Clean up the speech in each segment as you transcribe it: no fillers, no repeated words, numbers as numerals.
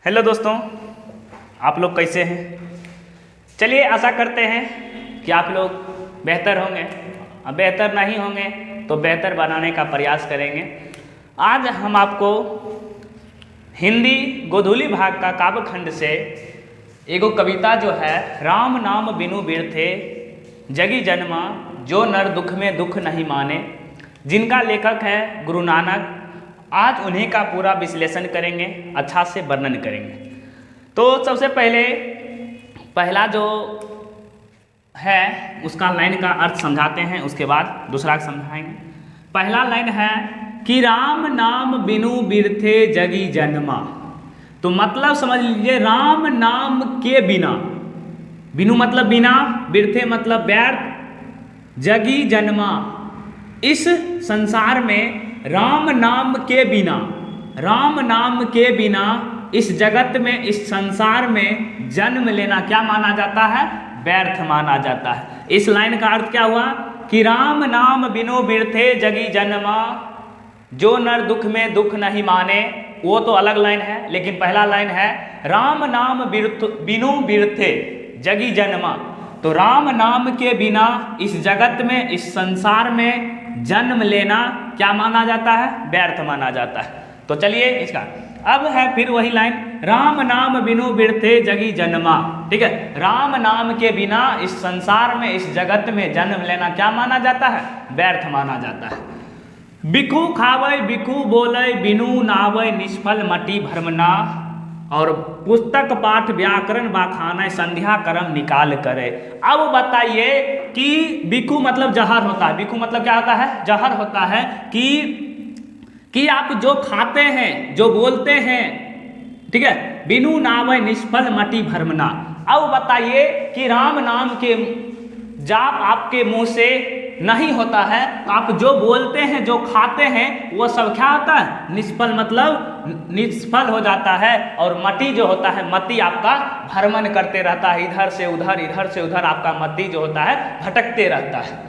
Hello दोस्तों, आप लोग कैसे हैं। चलिए आशा करते हैं कि आप लोग बेहतर होंगे। अब बेहतर नहीं होंगे तो बेहतर बनाने का प्रयास करेंगे। आज हम आपको हिंदी गोधूली भाग का काव्य खंड से एगो कविता जो है राम नाम बिनु बिरथे जगी जन्मा जो नर दुख में दुख नहीं माने, जिनका लेखक है गुरु नानक, आज उन्हीं का पूरा विश्लेषण करेंगे, अच्छा से वर्णन करेंगे। तो सबसे पहला जो है उसका लाइन का अर्थ समझाते हैं, उसके बाद दूसरा समझाएंगे। पहला लाइन है कि राम नाम बिनु बिरथे जगी जन्मा। तो मतलब समझ लीजिए, राम नाम के बिना, बिनु मतलब बिना, बिरथे मतलब व्यर्थ, जगी जन्मा, इस संसार में राम नाम के बिना, राम नाम के बिना इस जगत में, इस संसार में जन्म लेना क्या माना जाता है? व्यर्थ माना जाता है। इस लाइन का अर्थ क्या हुआ कि राम नाम बिनु बिरथे जगी जन्मा जो नर दुख में दुख नहीं माने, वो तो अलग लाइन है। लेकिन पहला लाइन है राम नाम बिनु बिरथे जगी जन्मा। तो राम नाम के बिना इस जगत में, इस संसार में जन्म लेना क्या माना जाता है? व्यर्थ माना जाता है। तो चलिए इसका अब है फिर वही लाइन, राम नाम बिनु बिरथे जगी जन्मा। ठीक है, राम नाम के बिना इस संसार में, इस जगत में जन्म लेना क्या माना जाता है? व्यर्थ माना जाता है। बिखू खावै बिखू बोलै बिनु नावै निष्फल मटी भ्रमना, और पुस्तक पाठ व्याकरण बाखाना संध्या कर्म निकाल करे। अब बताइए कि बिखू मतलब जहर होता है। बिखू मतलब क्या होता है? जहर होता है कि आप जो खाते हैं, जो बोलते हैं, ठीक है, बिनु नावै निष्फल मटी भ्रमना। अब बताइए कि राम नाम के जाप आपके मुंह से नहीं होता है, आप जो बोलते हैं, जो खाते हैं, वो सब क्या होता है? निष्फल मतलब निष्फल हो जाता है। और मति जो होता है, मति आपका भ्रमण करते रहता है, इधर से उधर, इधर से उधर आपका मति जो होता है भटकते रहता है।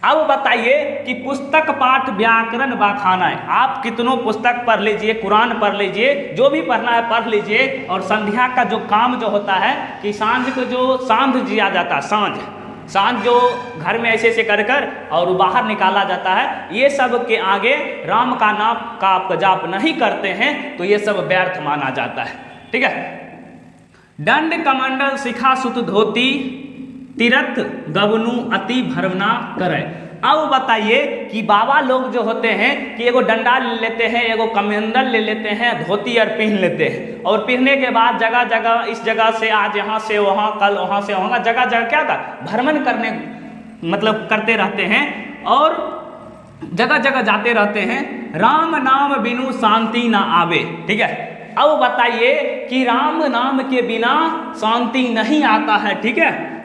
अब बताइए कि पुस्तक पाठ व्याकरण बाखाना है, आप कितनों पुस्तक पढ़ लीजिए, कुरान पढ़ लीजिए, जो भी पढ़ना है पढ़ लीजिए, और संध्या का जो काम जो होता है कि सांझ को जो सांझ जिया जाता है, सांझ जो घर में ऐसे ऐसे कर कर और बाहर निकाला जाता है, ये सब के आगे राम का नाम का आप जाप नहीं करते हैं तो ये सब व्यर्थ माना जाता है। ठीक है, दंड कमंडल शिखा सुत धोती तीरथ गवनु अति भरवना करे। अब बताइए कि बाबा लोग जो होते हैं कि एगो डंडा ले लेते हैं, एगो कमंडल ले लेते हैं, धोती और पहन लेते हैं, और पहनने के बाद जगह जगह, इस जगह से आज यहाँ से वहाँ, कल वहाँ से वहाँ, जगह जगह क्या था? भ्रमण करने मतलब करते रहते हैं और जगह जगह जाते रहते हैं। राम नाम बिनु शांति ना आवे। ठीक है, अब बताइए कि राम नाम के बिना शांति नहीं आता है। ठीक है,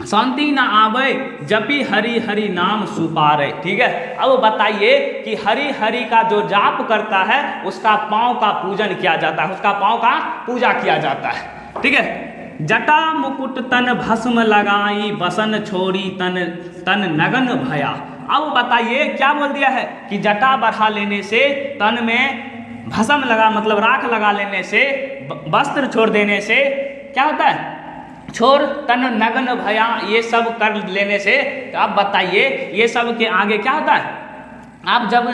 शांति ना आवे जपी हरि हरि नाम सुपारे। ठीक है, अब बताइए कि हरि हरि का जो जाप करता है उसका पाँव का पूजन किया जाता है, उसका पाँव का पूजा किया जाता है। ठीक है, जटा मुकुट तन भस्म लगाई बसन छोड़ी तन तन नगन भया। अब बताइए क्या बोल दिया है कि जटा बढ़ा लेने से, तन में भस्म लगा मतलब राख लगा लेने से, वस्त्र छोड़ देने से क्या होता है? छोड़ तन नगन भया, ये सब कर लेने से। अब बताइए ये सब के आगे क्या होता है? आप जब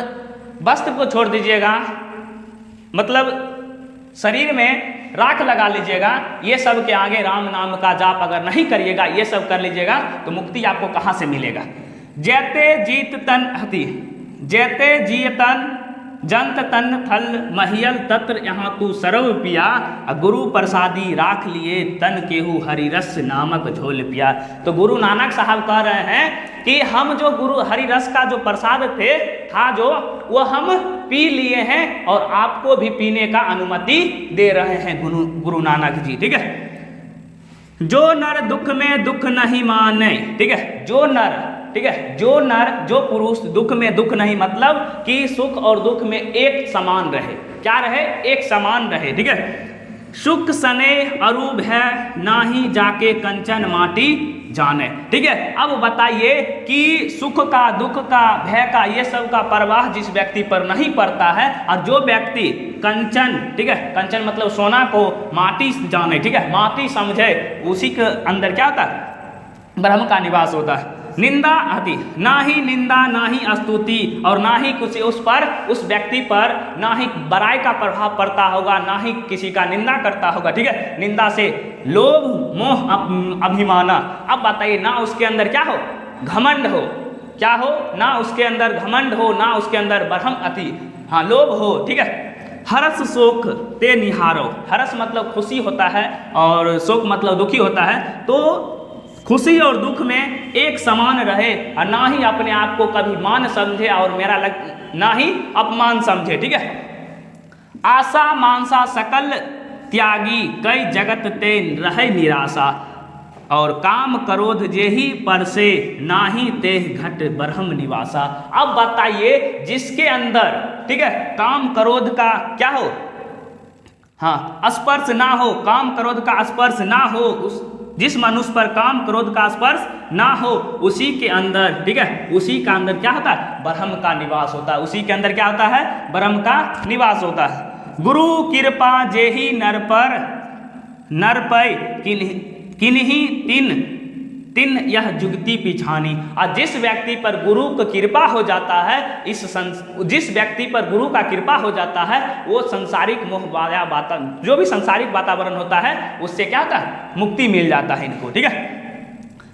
वस्त्र को छोड़ दीजिएगा, मतलब शरीर में राख लगा लीजिएगा, ये सब के आगे राम नाम का जाप अगर नहीं करिएगा, ये सब कर लीजिएगा, तो मुक्ति आपको कहाँ से मिलेगा? जैते जीत तन हति जैते जीतन जंत तन थल महियल तत्र यहाँ तू सरव पिया, गुरु प्रसादी राख लिए तन केहू हरिरस नामक झोल पिया। तो गुरु नानक साहब कह रहे हैं कि हम जो गुरु हरिरस का जो प्रसाद था जो, वो हम पी लिए हैं और आपको भी पीने का अनुमति दे रहे हैं गुरु नानक जी। ठीक है, जो नर दुख में दुख नहीं माने। ठीक है, जो नर, ठीक है, जो नर, जो पुरुष दुख में दुख नहीं, मतलब कि सुख और दुख में एक समान रहे। क्या रहे? एक समान रहे। ठीक है, सुख सने अरूप है नाही जाके कंचन माटी जाने। ठीक है, अब बताइए कि सुख का, दुख का, भय का, ये सब का परवाह जिस व्यक्ति पर नहीं पड़ता है, और जो व्यक्ति कंचन, ठीक है, कंचन मतलब सोना को माटी जाने, ठीक है, माटी समझे, उसी के अंदर क्या होता है? ब्रह्म का निवास होता है। निंदा आदि, ना ही निंदा ना ही स्तुति और ना ही कुछ उस पर, उस व्यक्ति पर ना ही बड़ाई का प्रभाव पड़ता होगा, ना ही किसी का निंदा करता होगा। ठीक है, निंदा से लोभ मोह अभिमाना। अब बताइए, ना उसके अंदर क्या हो? घमंड हो। क्या हो? ना उसके अंदर घमंड हो, ना उसके अंदर ब्रह्म अति, हाँ, लोभ हो। ठीक है, हर्ष शोक ते निहारो। हर्ष मतलब खुशी होता है और शोक मतलब दुखी होता है। तो खुशी और दुख में एक समान रहे और ना ही अपने आप को कभी मान समझे और ना ही अपमान समझे। ठीक है, आशा मानसा सकल त्यागी कई जगत ते रहे निराशा और काम क्रोध जेहि पर से नाही तेह घट ब्रह्म निवासा। अब बताइए, जिसके अंदर, ठीक है, काम क्रोध का क्या हो? हाँ, स्पर्श ना हो, काम क्रोध का स्पर्श ना हो, उस जिस मनुष्य पर काम क्रोध का स्पर्श ना हो, उसी के अंदर, ठीक है, उसी का अंदर क्या होता है? ब्रह्म का निवास होता है। उसी के अंदर क्या होता है? ब्रह्म का निवास होता है। गुरु कृपा जेहि नर पर नर पै किन्हीं तिन तिन यह जुगती पिछानी। और जिस व्यक्ति पर गुरु की कृपा हो जाता है, जिस व्यक्ति पर गुरु का कृपा हो जाता है, वो संसारिक मोह माया वातावरण, जो भी संसारिक वातावरण होता है, उससे क्या होता है? मुक्ति मिल जाता है इनको। ठीक है,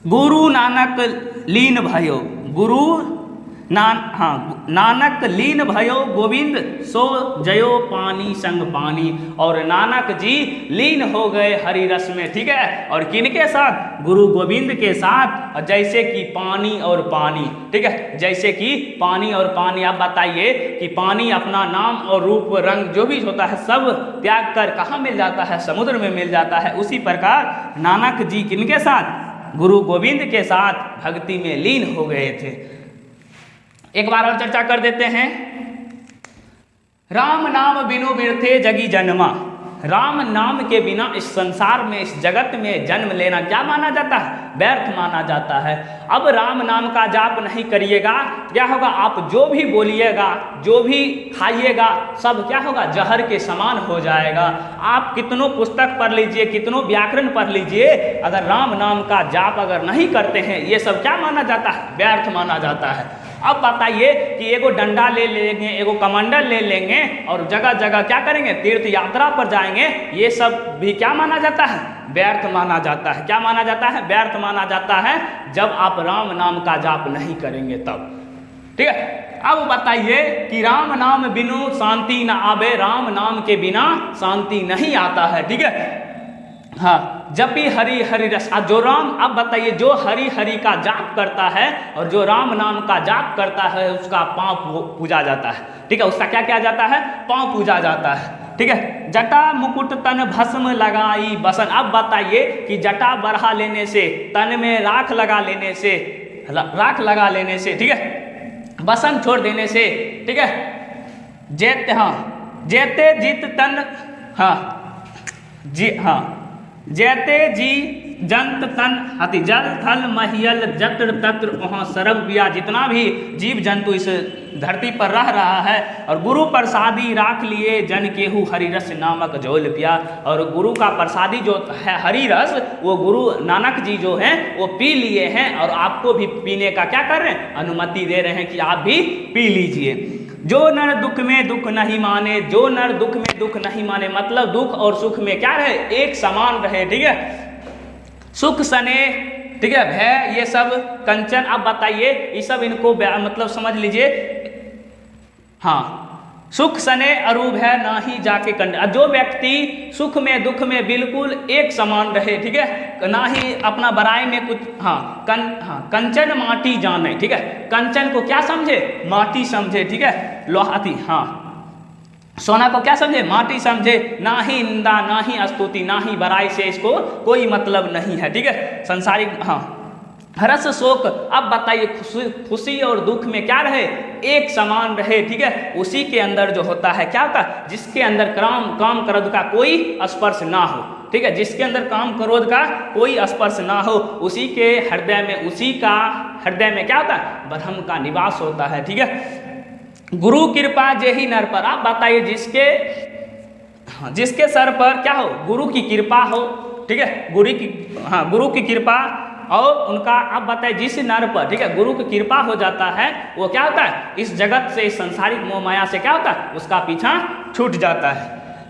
गुरु नानक लीन भयो, गुरु नानक लीन भयो गोविंद सो जयो पानी संग पानी। और नानक जी लीन हो गए हरि रस में। ठीक है, और किनके साथ? गुरु गोविंद के साथ, जैसे कि पानी और पानी। ठीक है, जैसे कि पानी और पानी। आप बताइए कि पानी अपना नाम और रूप रंग जो भी होता है सब त्याग कर कहाँ मिल जाता है? समुद्र में मिल जाता है। उसी प्रकार नानक जी किनके साथ? गुरु गोविंद के साथ भक्ति में लीन हो गए थे। एक बार और चर्चा कर देते हैं। राम नाम बिनु बिरथे जगी जन्मा। राम नाम के बिना इस संसार में, इस जगत में जन्म लेना क्या माना जाता है? व्यर्थ माना जाता है। अब राम नाम का जाप नहीं करिएगा, क्या होगा? आप जो भी बोलिएगा, जो भी खाइएगा, सब क्या होगा? जहर के समान हो जाएगा। आप कितनों पुस्तक पढ़ लीजिए, कितनों व्याकरण पढ़ लीजिए, अगर राम नाम का जाप अगर नहीं करते हैं, ये सब क्या माना जाता है? व्यर्थ माना जाता है। अब बताइए कि एगो डंडा ले लेंगे, एगो कमंडल ले लेंगे और जगह जगह क्या करेंगे? तीर्थ यात्रा पर जाएंगे, ये सब भी क्या माना जाता है? व्यर्थ माना जाता है। क्या माना जाता है? व्यर्थ माना जाता है, जब आप राम नाम का जाप नहीं करेंगे तब। ठीक है, अब बताइए कि राम नाम बिनु शांति न आवे। राम नाम के बिना शांति नहीं आता है। ठीक है, हाँ, जब भी हरि हरि रस, जो राम, अब बताइए, जो हरि हरि का जाप करता है और जो राम नाम का जाप करता है, उसका पाँव पूजा जाता है। ठीक है, उसका क्या किया जाता है? पाँव पूजा जाता है। ठीक है, जटा मुकुट तन भस्म लगाई बसन। अब बताइए कि जटा बढ़ा लेने से, तन में राख लगा लेने से, ठीक है, बसन छोड़ देने से, ठीक है, जेते, हाँ, जेते जीत तन, हाँ जी, हाँ, जैते जी जंत तन अति जल थल महियल जत्र तत्र वहाँ सरब बिया। जितना भी जीव जंतु इस धरती पर रह रहा है, और गुरु प्रसादी राख लिए जन केहू हरिरस नामक झोल पिया। और गुरु का प्रसादी जो है हरिरस, वो गुरु नानक जी जो हैं वो पी लिए हैं, और आपको भी पीने का क्या कर रहे हैं? अनुमति दे रहे हैं कि आप भी पी लीजिए। जो नर दुख में दुख नहीं माने, जो नर दुख में दुख नहीं माने मतलब दुख और सुख में क्या रहे? एक समान रहे। ठीक है, सुख सने, ठीक है, भय, ये सब कंचन। अब बताइए, ये सब इनको मतलब समझ लीजिए। हाँ, सुख सने अरूप है ना ही जाके कंड। जो व्यक्ति सुख में दुख में बिल्कुल एक समान रहे, ठीक है, ना ही अपना बड़ाई में कुछ, हाँ, कंचन माटी जाने। ठीक है, कंचन को क्या समझे? माटी समझे। ठीक है, लोहाती, हाँ, सोना को क्या समझे? माटी समझे। ना ही निंदा, ना ही स्तुति, ना ही बड़ाई से इसको कोई मतलब नहीं है। ठीक है, संसारिक, हाँ, हर्ष शोक। अब बताइए, खुशी और दुख में क्या रहे? एक समान रहे। ठीक है, उसी के अंदर जो होता है क्या होता है? जिसके अंदर काम क्रोध का कोई स्पर्श ना हो। ठीक है, जिसके अंदर काम क्रोध का कोई स्पर्श ना हो, उसी के हृदय में, उसी का हृदय में क्या होता है, ब्रह्म का निवास होता है। ठीक है, गुरु कृपा जेहि नर पर, आप बताइए जिसके सर पर क्या हो, गुरु की कृपा हो, ठीक है, गुरु की कृपा, और उनका आप बताइए जिस नर पर, ठीक है, गुरु की कृपा हो जाता है, वो क्या होता है, इस जगत से, इस संसारिक मोह माया से क्या होता है, उसका पीछा छूट जाता है।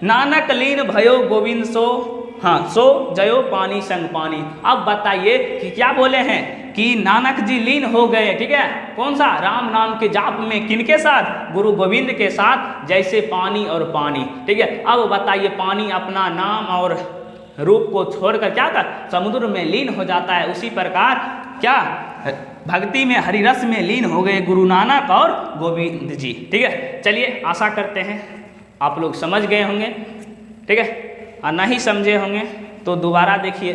नानक लीन भयो गोविंद सो जयो पानी संग पानी। अब बताइए कि क्या बोले हैं कि नानक जी लीन हो गए, ठीक है, कौन सा, राम नाम के जाप में, किनके साथ, गुरु गोविंद के साथ, जैसे पानी और पानी। ठीक है, अब बताइए पानी अपना नाम और रूप को छोड़कर क्या था, समुद्र में लीन हो जाता है, उसी प्रकार क्या भक्ति में, हरिरस में लीन हो गए गुरु नानक और गोविंद जी। ठीक है, चलिए आशा करते हैं आप लोग समझ गए होंगे। ठीक है, और नहीं समझे होंगे तो दोबारा देखिए।